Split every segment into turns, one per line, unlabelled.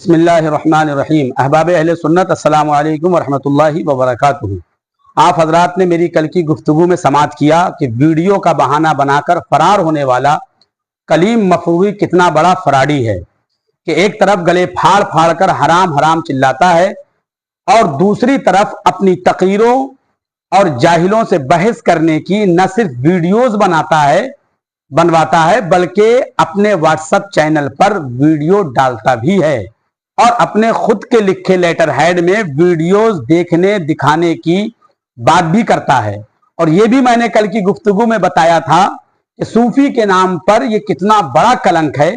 बिस्मिल्लाहिर्रहमानिर्रहीम। अहबाब अहले सुन्नत, अस्सलामु अलैकुम वरहमतुल्लाहि वबरकातुहू। आप हजरात ने मेरी कल की गुफ्तगू में समाअत किया कि वीडियो का बहाना बनाकर फरार होने वाला कलीम मफरूरी कितना बड़ा फराडी है कि एक तरफ गले फाड़ फाड़ कर हराम हराम चिल्लाता है और दूसरी तरफ अपनी तकरीरों और जाहिलों से बहस करने की न सिर्फ वीडियोस बनवाता है बल्कि अपने व्हाट्सएप चैनल पर वीडियो डालता भी है और अपने खुद के लिखे लेटर हेड में वीडियोस देखने दिखाने की बात भी करता है। और यह भी मैंने कल की गुफ्तगू में बताया था कि सूफी के नाम पर यह कितना बड़ा कलंक है।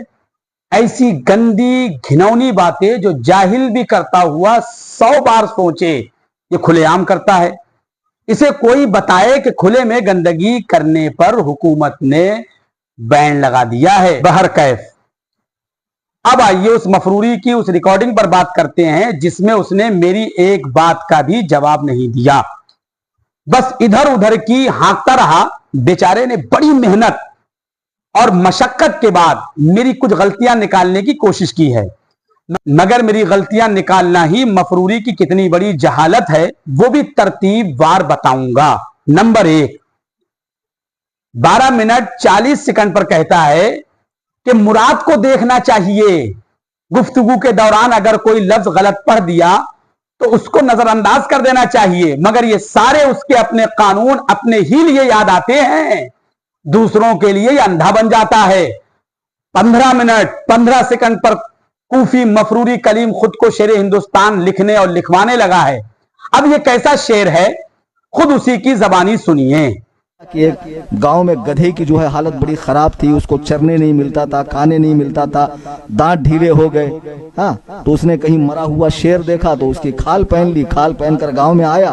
ऐसी गंदी घिनौनी बातें जो जाहिल भी करता हुआ 100 बार सोचे ये खुलेआम करता है। इसे कोई बताए कि खुले में गंदगी करने पर हुकूमत ने बैन लगा दिया है। बहर कैफ, अब आइए उस मफरूरी की उस रिकॉर्डिंग पर बात करते हैं जिसमें उसने मेरी एक बात का भी जवाब नहीं दिया, बस इधर उधर की हाँकता रहा। बेचारे ने बड़ी मेहनत और मशक्कत के बाद मेरी कुछ गलतियां निकालने की कोशिश की है, मगर मेरी गलतियां निकालना ही मफरूरी की कितनी बड़ी जहालत है वो भी तरतीब वार बताऊंगा। नंबर 1, 12 मिनट 40 सेकंड पर कहता है कि मुराद को देखना चाहिए। गुफ्तगू के दौरान अगर कोई लफ्ज गलत पढ़ दिया तो उसको नजरअंदाज कर देना चाहिए, मगर ये सारे उसके अपने कानून अपने ही लिए याद आते हैं, दूसरों के लिए ये अंधा बन जाता है। 15 मिनट 15 सेकंड पर कूफी मफरूरी कलीम खुद को शेर हिंदुस्तान लिखने और लिखवाने लगा है। अब ये कैसा शेर है, खुद उसी की जबानी सुनिए।
कि एक गांव में गधे की जो है हालत बड़ी खराब थी, उसको चरने नहीं मिलता था, खाने नहीं मिलता था, दांत ढीले हो गए। हाँ, तो उसने कहीं मरा हुआ शेर देखा तो उसकी खाल पहन ली। खाल पहनकर गांव में आया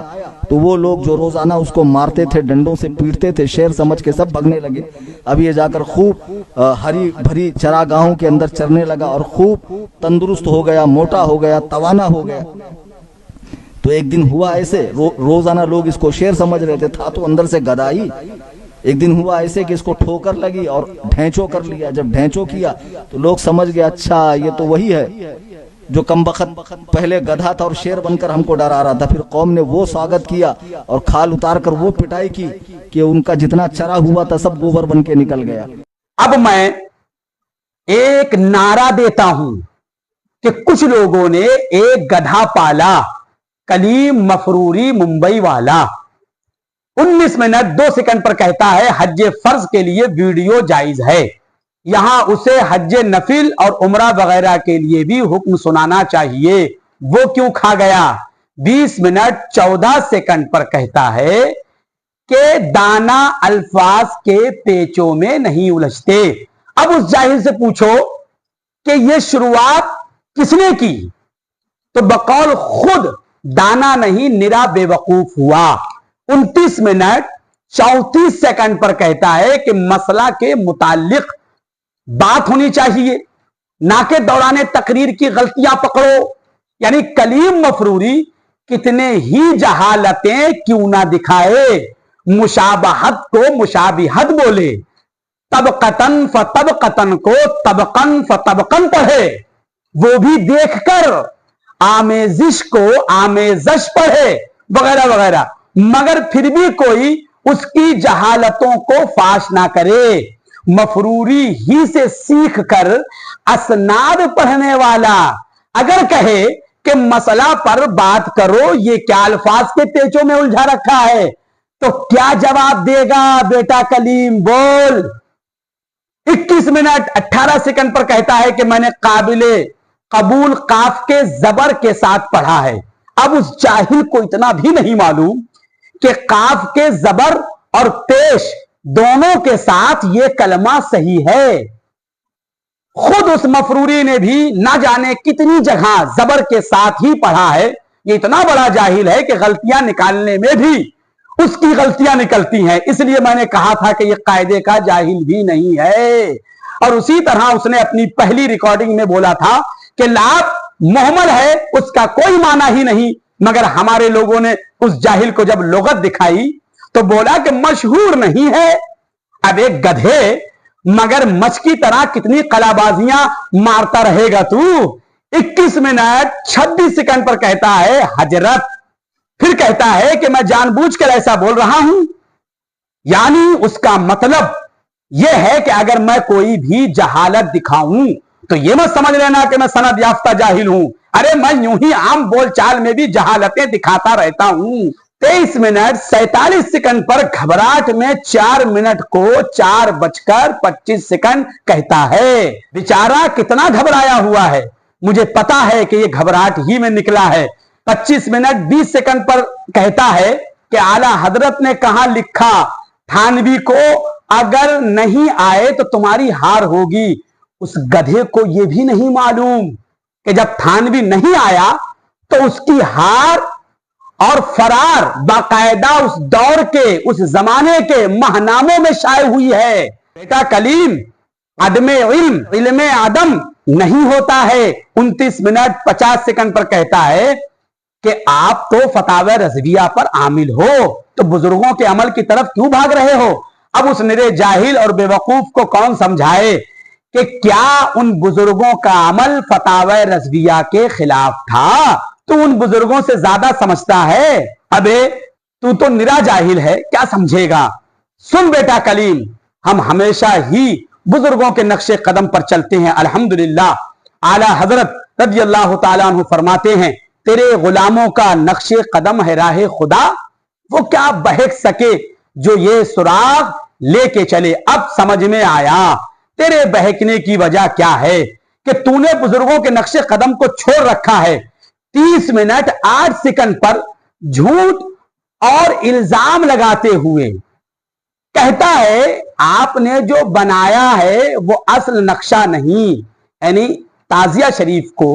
तो वो लोग जो रोजाना उसको मारते थे, डंडों से पीटते थे, शेर समझ के सब भगने लगे। अब ये जाकर खूब हरी भरी चरागाहों के अंदर चरने लगा और खूब तंदुरुस्त हो गया, मोटा हो गया, तवाना हो गया। तो एक दिन हुआ ऐसे, रोजाना लोग इसको शेर समझ रहे थे, था तो अंदर से गधा ही। एक दिन हुआ ऐसे कि इसको ठोकर लगी और ढेंचो कर लिया। जब ढेंचो किया तो लोग समझ गए अच्छा ये तो वही है जो कमबख्त पहले गधा था और शेर बनकर हमको डरा रहा था। फिर कौम ने वो स्वागत किया और खाल उतार कर वो पिटाई की कि उनका जितना चरा हुआ था सब गोबर बन के निकल गया।
अब मैं एक नारा देता हूं कि कुछ लोगों ने एक गधा पाला, कलीम मफरूरी मुंबई वाला। 19 मिनट 2 सेकंड पर कहता है हज फर्ज के लिए वीडियो जायज है। यहां उसे हज नफिल और उमरा वगैरह के लिए भी हुक्म सुनाना चाहिए, वो क्यों खा गया। 20 मिनट 14 सेकंड पर कहता है कि दाना अल्फाज के पेचों में नहीं उलझते। अब उस जाहिल से पूछो कि यह शुरुआत किसने की, तो बकौल खुद दाना नहीं निरा बेवकूफ हुआ। 29 मिनट 34 सेकंड पर कहता है कि मसला के मुतालिक बात होनी चाहिए, ना के दौरान तकरीर की गलतियां पकड़ो। यानी कलीम मफरूरी कितने ही जहालतें क्यों ना दिखाए, मुशाबहत को मुशाबिहत बोले, तबकतन फतबकतन को तबकन फतबकन पढ़े, वो भी देखकर आमेजिश को आमेजश पढ़े, वगैरह वगैरह, मगर फिर भी कोई उसकी जहालतों को फाश ना करे। मफरूरी ही से सीख कर असनाद पढ़ने वाला अगर कहे कि मसला पर बात करो, ये क्या अल्फाज के पेचों में उलझा रखा है, तो क्या जवाब देगा बेटा कलीम, बोल। 21 मिनट 18 सेकंड पर कहता है कि मैंने काबिले कबूल काफ के जबर के साथ पढ़ा है। अब उस जाहिल को इतना भी नहीं मालूम कि काफ के जबर और पेश दोनों के साथ यह कलमा सही है। खुद उस मफरूरी ने भी ना जाने कितनी जगह जबर के साथ ही पढ़ा है। ये इतना बड़ा जाहिल है कि गलतियां निकालने में भी उसकी गलतियां निकलती हैं। इसलिए मैंने कहा था कि यह कायदे का जाहिल भी नहीं है। और उसी तरह उसने अपनी पहली रिकॉर्डिंग में बोला था कि लाभ मोहम्मद है, उसका कोई माना ही नहीं, मगर हमारे लोगों ने उस जाहिल को जब लुगत दिखाई तो बोला कि मशहूर नहीं है। अब एक गधे मगर मच की तरह कितनी कलाबाजियां मारता रहेगा तू। 21 मिनट 26 सेकंड पर कहता है हजरत, फिर कहता है कि मैं जानबूझकर ऐसा बोल रहा हूं। यानी उसका मतलब यह है कि अगर मैं कोई भी जहालत दिखाऊं तो यह मत समझ लेना कि मैं सनद याफ्ता जाहिल हूं। अरे मैं यूं ही आम बोलचाल में भी जहालतें दिखाता रहता हूं। 23 मिनट 47 सेकंड पर घबराहट में 4 मिनट को 4:25 कहता है। बेचारा कितना घबराया हुआ है, मुझे पता है कि यह घबराहट ही में निकला है। 25 मिनट 20 सेकंड पर कहता है कि आला हजरत ने कहा लिखा थानवी को अगर नहीं आए तो तुम्हारी हार होगी। उस गधे को यह भी नहीं मालूम कि जब थानवी नहीं आया तो उसकी हार और फरार बाकायदा उस दौर के, उस जमाने के महनामों में शाये हुई है। बेटा कलीम, अदमे इल्म आदम नहीं होता है। 29 मिनट 50 सेकंड पर कहता है कि आप तो फतावा रज़विया पर आमिल हो, तो बुजुर्गों के अमल की तरफ क्यों भाग रहे हो? अब उस निरे जाहिल और बेवकूफ को कौन समझाए कि क्या उन बुजुर्गों का अमल फतावा रज़विया के खिलाफ था? तू उन बुजुर्गों से ज्यादा समझता है। अबे तू तो निरा जाहिल है, क्या समझेगा? सुन बेटा कलीम, हम हमेशा ही बुजुर्गों के नक्शे कदम पर चलते हैं। अल्हम्दुलिल्लाह। आला हजरत रज़ियल्लाहु ताला अन्हु फरमाते हैं, तेरे गुलामों का नक्शे कदम है राह खुदा, वो क्या बहक सके जो ये सुराग लेके चले। अब समझ में आया तेरे बहकने की वजह क्या है कि तूने बुजुर्गों के नक्शे कदम को छोड़ रखा है। 30 मिनट 8 सेकंड पर झूठ और इल्जाम लगाते हुए कहता है आपने जो बनाया है वो असल नक्शा नहीं, यानी ताजिया शरीफ को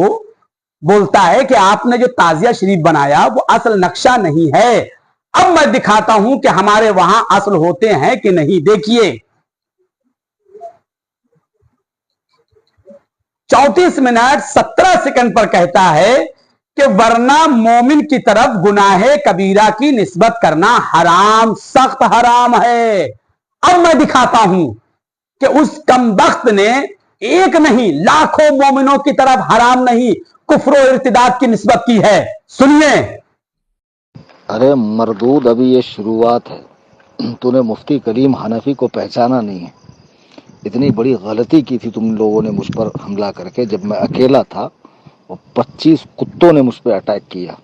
बोलता है कि आपने जो ताजिया शरीफ बनाया वो असल नक्शा नहीं है। अब मैं दिखाता हूं कि हमारे वहां असल होते हैं कि नहीं। देखिए 34 मिनट 17 सेकंड पर कहता है कि वरना मोमिन की तरफ गुनाहे कबीरा की निस्बत करना हराम, सख्त हराम है। अब मैं दिखाता हूं कि उस कमबख्त ने एक नहीं लाखों मोमिनों की तरफ हराम नहीं कुफ्र और इर्तिदाद की निस्बत की है। सुनिए।
अरे मरदूद, अभी ये शुरुआत है। तूने मुफ्ती करीम हनफी को पहचाना नहीं है। इतनी बड़ी गलती की थी तुम लोगों ने मुझ पर हमला करके, जब मैं अकेला था और 25 कुत्तों ने मुझ पर अटैक किया।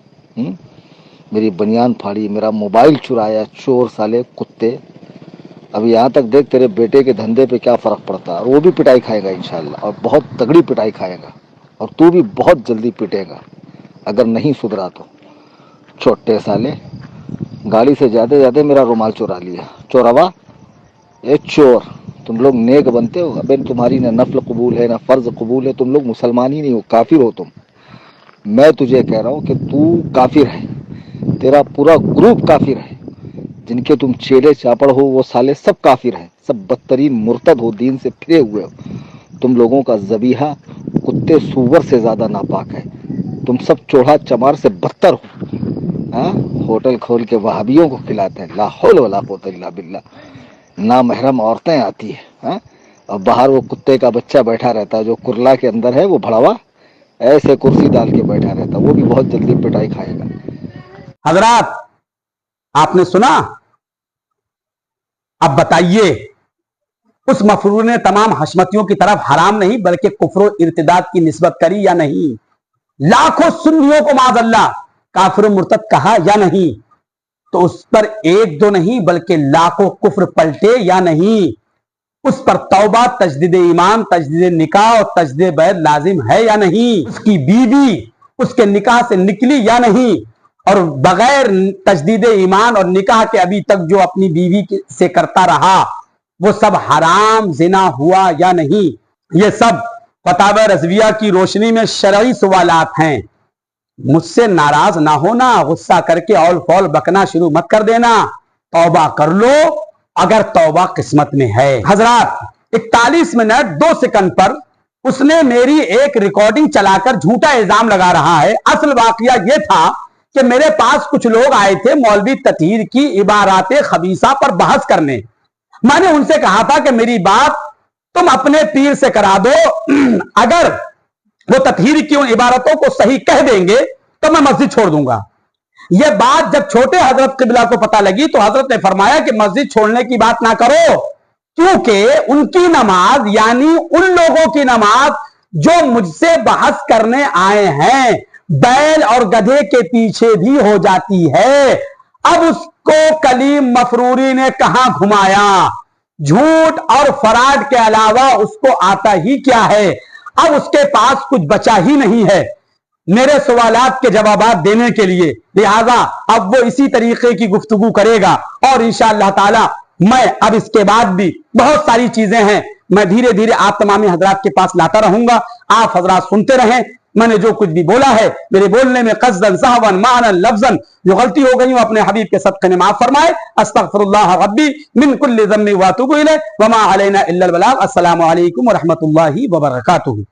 मेरी बनियान फाड़ी, मेरा मोबाइल चुराया, चोर साले कुत्ते। अब यहाँ तक देख तेरे बेटे के धंधे पे क्या फर्क पड़ता है। और वो भी पिटाई खाएगा इंशाल्लाह, और बहुत तगड़ी पिटाई खाएगा। और तू भी बहुत जल्दी पिटेगा अगर नहीं सुधरा तो। छोटे साले, गाड़ी से जाते जाते मेरा रुमाल चुरा लिया। चोरवा, ये चोर। तुम लोग नेक बनते हो। अबे तुम्हारी ना नफल कबूल है ना फर्ज कबूल है। तुम लोग मुसलमान ही नहीं हो, काफिर हो तुम। मैं तुझे कह रहा हूँ कि तू काफिर है, तेरा पूरा ग्रुप काफिर है। जिनके तुम चेले चापड़ हो वो साले सब काफिर हैं, सब बदतरीन मुर्तद हो, दीन से फिरे हुए हो। तुम लोगों का ज़बीहा कुत्ते सूवर से ज्यादा नापाक है। तुम सब चोढ़ा चमार से बदतर हो। हाँ, होटल खोल के वहाबियों को खिलाते हैं। ला हौल वला कुव्वता इल्ला बिल्लाह। ना महरम औरतें आती है। हाँ, और बाहर वो कुत्ते का बच्चा बैठा रहता है जो कुरला के अंदर है, वो भड़वा ऐसे कुर्सी डाल के बैठा रहता, वो भी बहुत जल्दी पिटाई खाएगा।
हजरात, आपने सुना? अब बताइए, उस मफरूर ने तमाम हशमतियों की तरफ हराम नहीं बल्कि कुफ्र इर्तिदाद की निस्बत करी या नहीं? लाखों सुन्नियों को माज़अल्लाह काफिर मुर्तद कहा या नहीं? तो उस पर एक दो नहीं बल्कि लाखों कुफ्र पलटे या नहीं? उस पर तौबा, तजदीद ईमान, तजदीद निकाह और तजदीद बैत लाजिम है या नहीं? उसकी बीवी उसके निकाह से निकली या नहीं? और बगैर तजदीद ईमान और निकाह के अभी तक जो अपनी बीवी से करता रहा वो सब हराम जिना हुआ या नहीं? ये सब फतावा रज़विया की रोशनी में शरई सवालात हैं। मुझसे नाराज ना होना, गुस्सा करके औल फौल बकना शुरू मत कर देना। तौबा कर लो अगर तौबा किस्मत में है। हजरात, 41 मिनट 2 सेकंड पर उसने मेरी एक रिकॉर्डिंग चलाकर झूठा इल्जाम लगा रहा है। असल वाकया यह था कि मेरे पास कुछ लोग आए थे मौलवी ततहीर की इबाराते खबीसा पर बहस करने। मैंने उनसे कहा था कि मेरी बात तुम अपने पीर से करा दो, अगर वो ततहीर की उन इबारतों को सही कह देंगे तो मैं मस्जिद छोड़ दूंगा। यह बात जब छोटे हजरत किबला को पता लगी तो हजरत ने फरमाया कि मस्जिद छोड़ने की बात ना करो, क्योंकि उनकी नमाज यानी उन लोगों की नमाज जो मुझसे बहस करने आए हैं बैल और गधे के पीछे भी हो जाती है। अब उसको कलीम मफरूरी ने कहां घुमाया, झूठ और फराड के अलावा उसको आता ही क्या है। अब उसके पास कुछ बचा ही नहीं है मेरे सवालात के जवाबात देने के लिए, लिहाजा अब वो इसी तरीके की गुफ्तगू करेगा और इंशाअल्लाह ताला मैं अब इसके बाद भी बहुत सारी चीजें हैं मैं धीरे धीरे आप तमामी हजरात के पास लाता रहूंगा। आप हजरात सुनते रहें। मैंने जो कुछ भी बोला है मेरे बोलने में कस्दन सहवन मानन लफ्जन जो गलती हो गई अपने हबीब के सदक़े ने माफ फरमाए। अस्तगफिरुल्लाह रब्बी मिन कुल्लि ज़म्बि व अतूबु इलैह व मा अलैना इल्लल बलाग। अस्सलामु अलैकुम व रहमतुल्लाहि व बरकातुहू।